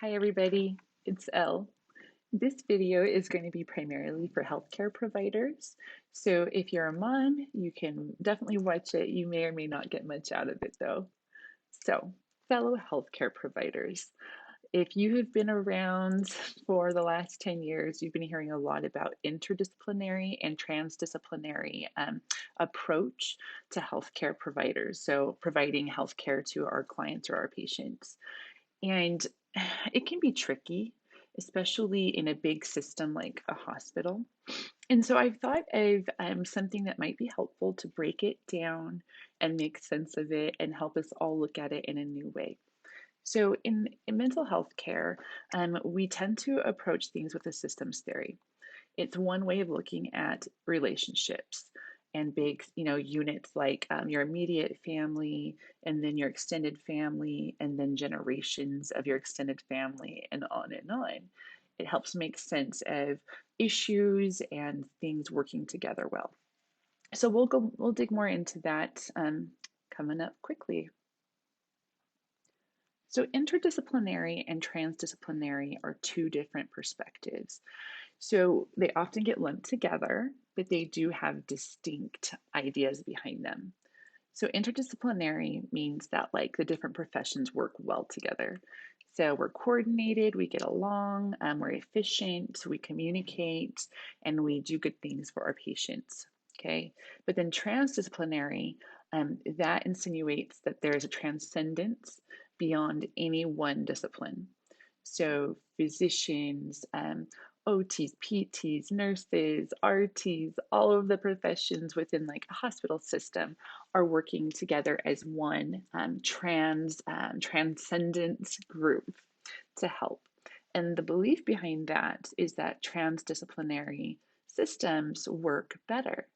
Hi everybody, it's Elle. This video is going to be primarily for healthcare providers. So if you're a mom, you can definitely watch it. You may or may not get much out of it though. So, fellow healthcare providers, if you have been around for the last 10 years, you've been hearing a lot about interdisciplinary and transdisciplinary approach to healthcare providers. So providing healthcare to our clients or our patients. And it can be tricky, especially in a big system like a hospital. And so I've thought of something that might be helpful to break it down and make sense of it and help us all look at it in a new way. So, in mental health care, we tend to approach things with a systems theory. It's one way of looking at relationships and big, units like your immediate family, and then your extended family, and then generations of your extended family, and on and on. It helps make sense of issues and things working together well. So we'll dig more into that coming up quickly. So interdisciplinary and transdisciplinary are two different perspectives. So they often get lumped together, but they do have distinct ideas behind them. So interdisciplinary means that like the different professions work well together. So we're coordinated, we get along, we're efficient, we communicate, and we do good things for our patients. Okay, but then transdisciplinary, that insinuates that there is a transcendence beyond any one discipline. So physicians, OTs, PTs, nurses, RTs, all of the professions within like a hospital system are working together as one transcendent group to help. And the belief behind that is that transdisciplinary systems work better.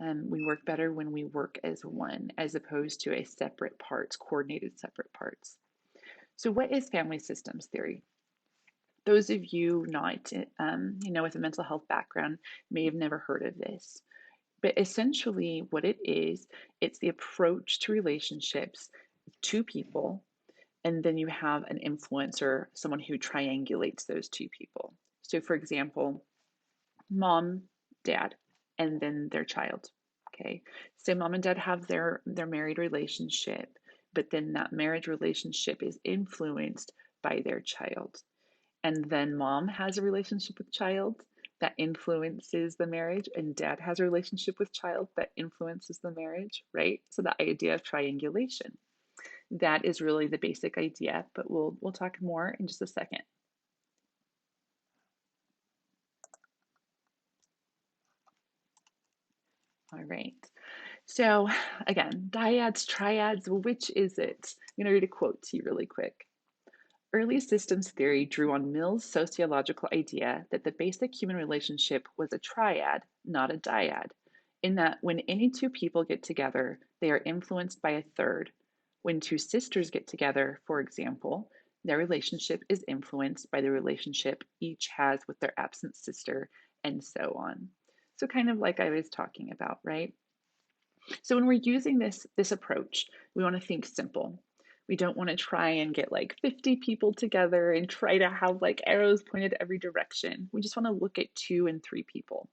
We work better when we work as one, as opposed to a separate parts, coordinated separate parts. So, what is family systems theory? Those of you not, with a mental health background may have never heard of this. But essentially, what it is, it's the approach to relationships, two people, and then you have an influencer, someone who triangulates those two people. So, for example, mom, dad, and then their child. Okay, so mom and dad have their married relationship, but then that marriage relationship is influenced by their child. And then mom has a relationship with child that influences the marriage, and dad has a relationship with child that influences the marriage, right? So the idea of triangulation. That is really the basic idea, but we'll talk more in just a second. All right. So again, dyads, triads, which is it? I'm going to read a quote to you really quick. Early systems theory drew on Mill's sociological idea that the basic human relationship was a triad, not a dyad, in that when any two people get together, they are influenced by a third. When two sisters get together, for example, their relationship is influenced by the relationship each has with their absent sister, and so on. So, kind of like I was talking about, right? So when we're using this approach, we want to think simple. We don't want to try and get like 50 people together and try to have like arrows pointed every direction. We just want to look at 2 and 3 people.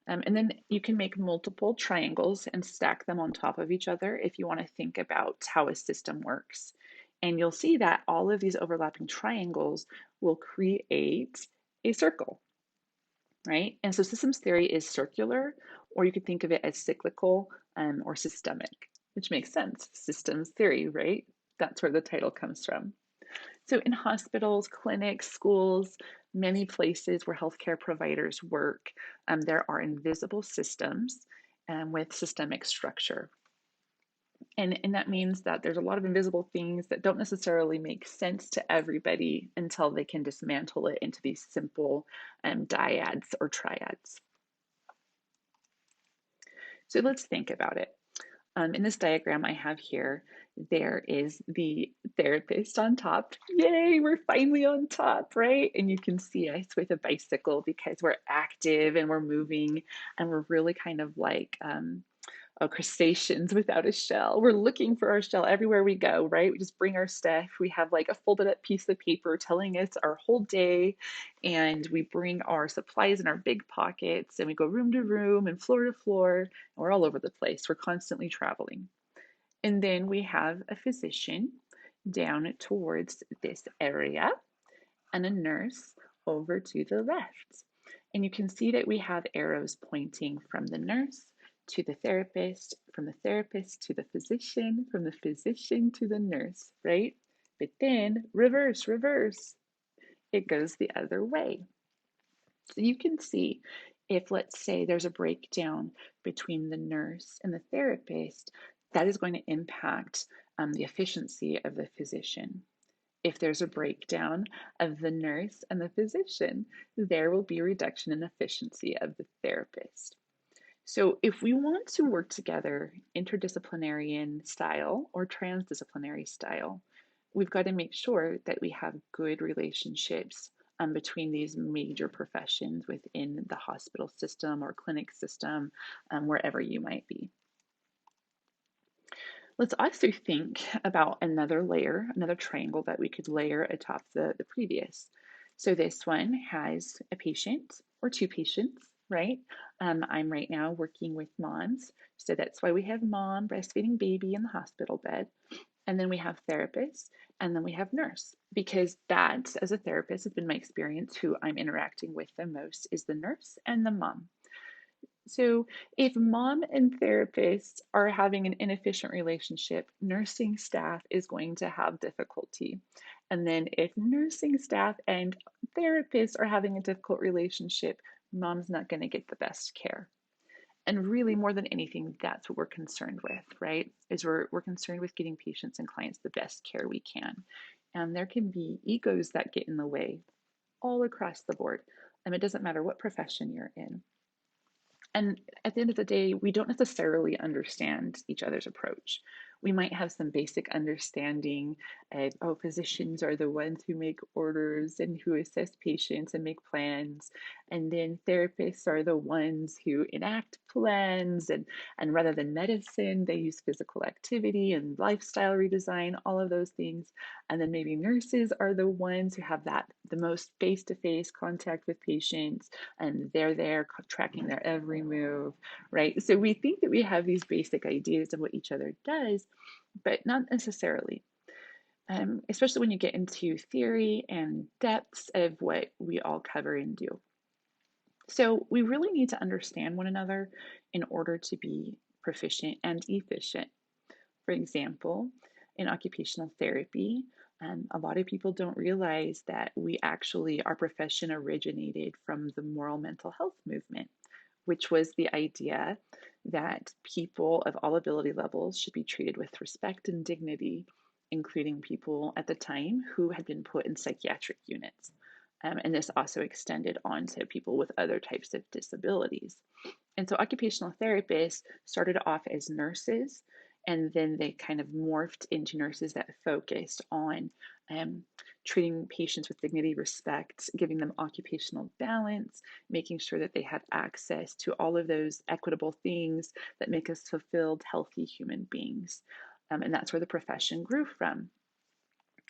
And then you can make multiple triangles and stack them on top of each other if you want to think about how a system works. And you'll see that all of these overlapping triangles will create a circle, right? And so systems theory is circular, or you could think of it as cyclical or systemic, which makes sense. Systems theory, right? That's where the title comes from. So in hospitals, clinics, schools, many places where healthcare providers work, there are invisible systems with systemic structure. And that means that there's a lot of invisible things that don't necessarily make sense to everybody until they can dismantle it into these simple dyads or triads. So let's think about it. In this diagram I have here, there is the therapist on top. Yay, we're finally on top, right? And you can see us with a bicycle because we're active and we're moving and we're really kind of like Crustaceans without a shell. We're looking for our shell everywhere we go, right? We just bring our stuff. We have like a folded up piece of paper telling us our whole day, and we bring our supplies in our big pockets, and we go room to room and floor to floor, and we're all over the place. We're constantly traveling. And then we have a physician down towards this area and a nurse over to the left. And you can see that we have arrows pointing from the nurse to the therapist, from the therapist to the physician, from the physician to the nurse, right? But then reverse, reverse, it goes the other way. So you can see if, let's say, there's a breakdown between the nurse and the therapist, that is going to impact the efficiency of the physician. If there's a breakdown of the nurse and the physician, there will be a reduction in efficiency of the therapist. So, if we want to work together interdisciplinary style or transdisciplinary style, we've got to make sure that we have good relationships between these major professions within the hospital system or clinic system, wherever you might be. Let's also think about another layer, another triangle that we could layer atop the previous. So this one has a patient or two patients, right? I'm right now working with moms. So that's why we have mom breastfeeding baby in the hospital bed. And then we have therapists, and then we have nurse, because that, as a therapist, has been my experience, who I'm interacting with the most is the nurse and the mom. So, if mom and therapist are having an inefficient relationship, nursing staff is going to have difficulty. And then, if nursing staff and therapists are having a difficult relationship, mom's not going to get the best care. And really, more than anything, that's what we're concerned with, right? Is we're concerned with getting patients and clients the best care we can. And there can be egos that get in the way all across the board. And it doesn't matter what profession you're in. And at the end of the day, we don't necessarily understand each other's approach. We might have some basic understanding of, oh, physicians are the ones who make orders and who assess patients and make plans. And then therapists are the ones who enact plans. And rather than medicine, they use physical activity and lifestyle redesign, all of those things. And then maybe nurses are the ones who have the most face to face contact with patients, and they're there tracking their every move, right? So we think that we have these basic ideas of what each other does, but not necessarily. Especially when you get into theory and depths of what we all cover and do. So we really need to understand one another in order to be proficient and efficient. For example, in occupational therapy, a lot of people don't realize that our profession originated from the moral mental health movement, which was the idea that people of all ability levels should be treated with respect and dignity, including people at the time who had been put in psychiatric units. And this also extended on to people with other types of disabilities. And so occupational therapists started off as nurses, and then they kind of morphed into nurses that focused on treating patients with dignity, respect, giving them occupational balance, making sure that they have access to all of those equitable things that make us fulfilled, healthy human beings. And that's where the profession grew from.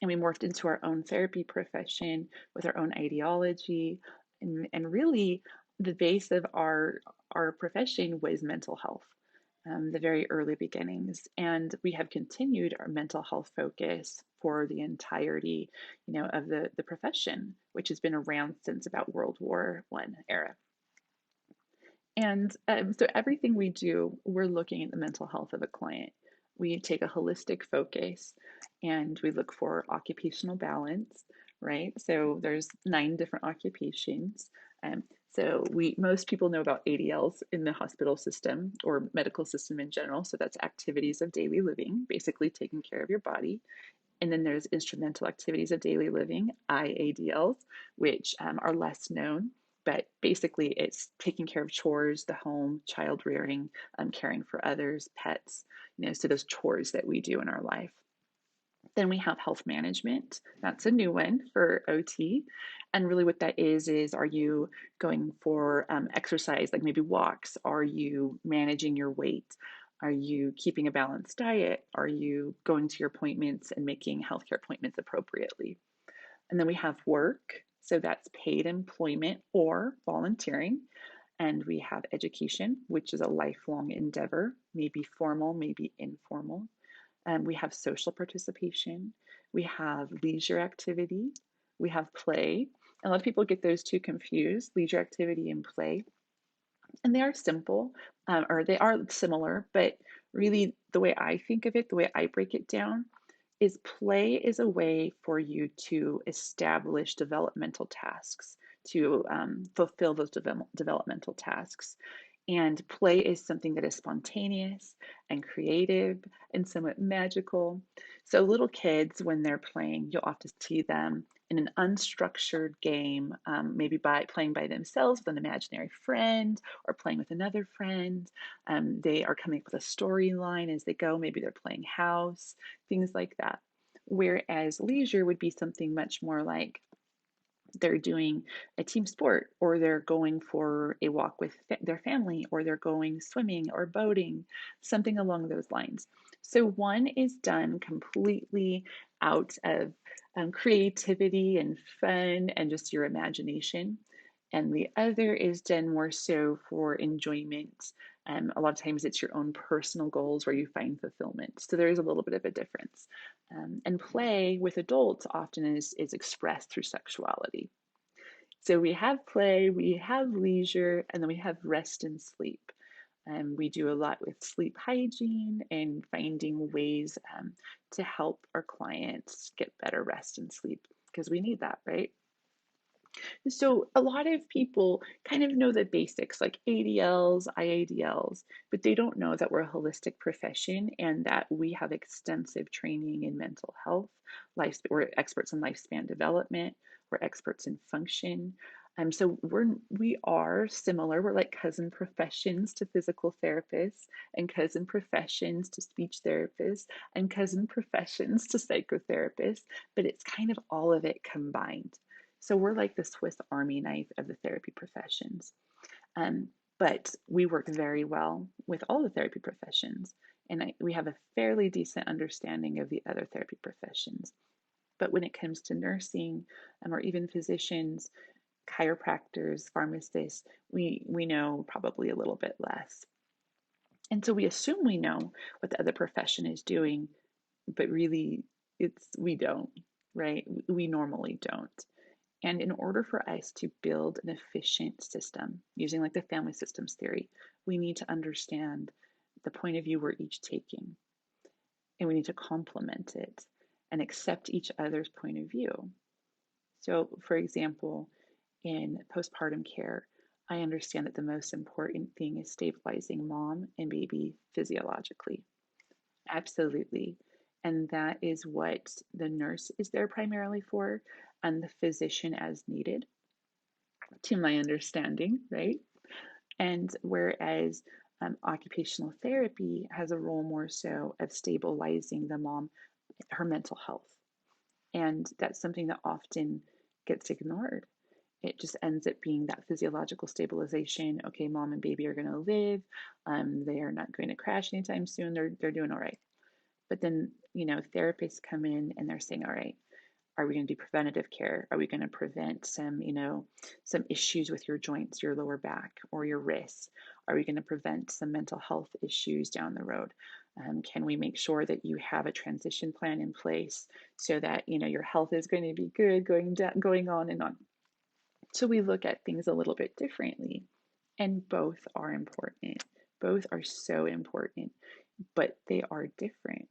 And we morphed into our own therapy profession with our own ideology. And really, the base of our profession was mental health, the very early beginnings. And we have continued our mental health focus for the entirety, of the profession, which has been around since about World War I era. And so everything we do, we're looking at the mental health of a client. We take a holistic focus and we look for occupational balance, right? So there's 9 different occupations. So most people know about ADLs in the hospital system or medical system in general. So that's activities of daily living, basically taking care of your body. And then there's instrumental activities of daily living, IADLs, which are less known, but basically it's taking care of chores, the home, child rearing, caring for others, pets, so those chores that we do in our life. Then we have health management. That's a new one for OT. And really what that is are you going for exercise, like maybe walks? Are you managing your weight? Are you keeping a balanced diet? Are you going to your appointments and making healthcare appointments appropriately? And then we have work. So that's paid employment or volunteering. And we have education, which is a lifelong endeavor, maybe formal, maybe informal. We have social participation. We have leisure activity. We have play. A lot of people get those two confused, leisure activity and play. And they are simple, or they are similar, but really the way I think of it, the way I break it down, is play is a way for you to establish developmental tasks, to fulfill those developmental tasks. And play is something that is spontaneous and creative and somewhat magical. So, little kids, when they're playing, you'll often see them in an unstructured game, maybe by playing by themselves with an imaginary friend or playing with another friend. They are coming up with a storyline as they go. Maybe they're playing house, things like that. Whereas leisure would be something much more like they're doing a team sport, or they're going for a walk with their family, or they're going swimming or boating, something along those lines. So one is done completely out of creativity and fun and just your imagination. And the other is done more so for enjoyment. A lot of times it's your own personal goals where you find fulfillment. So there is a little bit of a difference. And play with adults often is expressed through sexuality. So we have play, we have leisure, and then we have rest and sleep. We do a lot with sleep hygiene and finding ways to help our clients get better rest and sleep because we need that, right? So a lot of people kind of know the basics like ADLs, IADLs, but they don't know that we're a holistic profession and that we have extensive training in mental health. We're experts in lifespan development. We're experts in function. So we are similar. We're like cousin professions to physical therapists, and cousin professions to speech therapists, and cousin professions to psychotherapists. But it's kind of all of it combined. So we're like the Swiss Army knife of the therapy professions. But we work very well with all the therapy professions, and we have a fairly decent understanding of the other therapy professions. But when it comes to nursing, or even physicians, chiropractors, pharmacists, we know probably a little bit less. And so we assume we know what the other profession is doing, but really we don't, right? We normally don't. And in order for us to build an efficient system using like the family systems theory, we need to understand the point of view we're each taking, and we need to complement it and accept each other's point of view. So, for example, in postpartum care, I understand that the most important thing is stabilizing mom and baby physiologically. Absolutely. And that is what the nurse is there primarily for, and the physician as needed, to my understanding, right? And whereas occupational therapy has a role more so of stabilizing the mom, her mental health. And that's something that often gets ignored. It just ends up being that physiological stabilization. Okay, mom and baby are going to live. They are not going to crash anytime soon. They're doing all right. But then, therapists come in and they're saying, all right, are we going to do preventative care? Are we going to prevent some issues with your joints, your lower back, or your wrists? Are we going to prevent some mental health issues down the road? Can we make sure that you have a transition plan in place so that your health is going to be good, going on and on? So we look at things a little bit differently, and both are important. Both are so important, but they are different.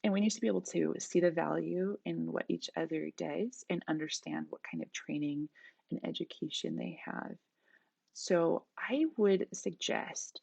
And we need to be able to see the value in what each other does and understand what kind of training and education they have. So I would suggest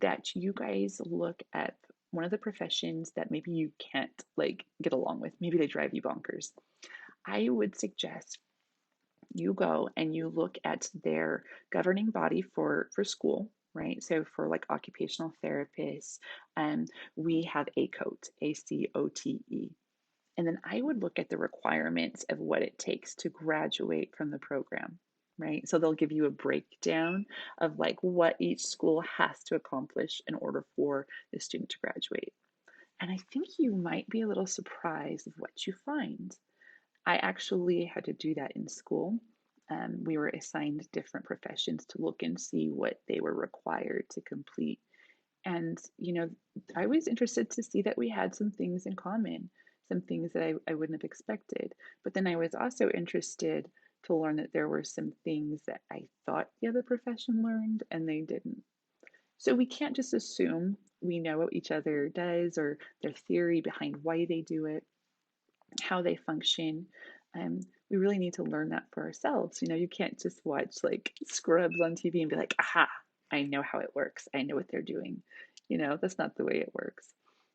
that you guys look at one of the professions that maybe you can't like get along with. Maybe they drive you bonkers. I would suggest you go and you look at their governing body for school, right? So for like occupational therapists, we have ACOTE, ACOTE. And then I would look at the requirements of what it takes to graduate from the program. right? So they'll give you a breakdown of like what each school has to accomplish in order for the student to graduate. And I think you might be a little surprised of what you find. I actually had to do that in school. We were assigned different professions to look and see what they were required to complete. And, I was interested to see that we had some things in common, some things that I wouldn't have expected. But then I was also interested to learn that there were some things that I thought the other profession learned and they didn't. So we can't just assume we know what each other does or their theory behind why they do it, how they function. We really need to learn that for ourselves. You can't just watch like Scrubs on TV and be like, aha, I know how it works. I know what they're doing. That's not the way it works.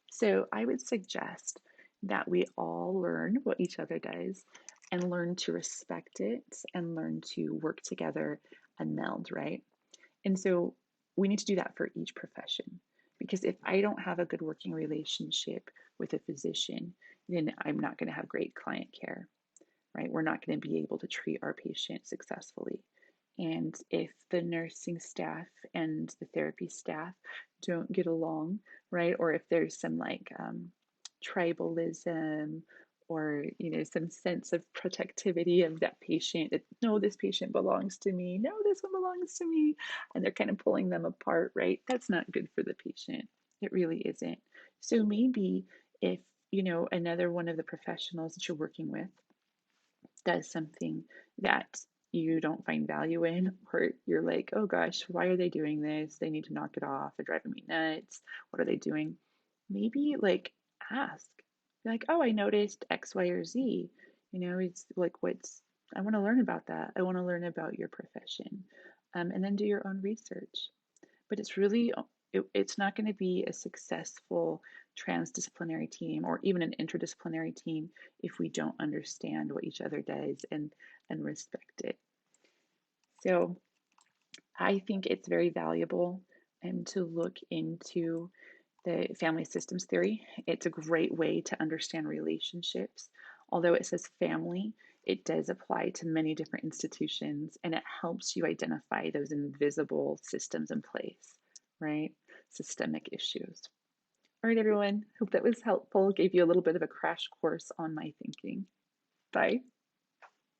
So I would suggest that we all learn what each other does and learn to respect it and learn to work together and meld, right? And so we need to do that for each profession. Because if I don't have a good working relationship with a physician, then I'm not going to have great client care, right? We're not going to be able to treat our patients successfully. And if the nursing staff and the therapy staff don't get along, right? Or if there's some like tribalism or some sense of protectivity of that patient, that no, this patient belongs to me, no, this one belongs to me, and they're kind of pulling them apart, right? That's not good for the patient. It really isn't. So maybe if another one of the professionals that you're working with does something that you don't find value in, or you're like, oh gosh, why are they doing this? They need to knock it off. They're driving me nuts. What are they doing? Maybe like ask, like, oh, I noticed X, Y, or Z. It's like, I want to learn about that. I want to learn about your profession. And then do your own research. But it's not going to be a successful transdisciplinary team or even an interdisciplinary team if we don't understand what each other does and respect it. So I think it's very valuable to look into the family systems theory. It's a great way to understand relationships. Although it says family, it does apply to many different institutions and it helps you identify those invisible systems in place, right? Systemic issues. All right, everyone. Hope that was helpful. Gave you a little bit of a crash course on my thinking. Bye.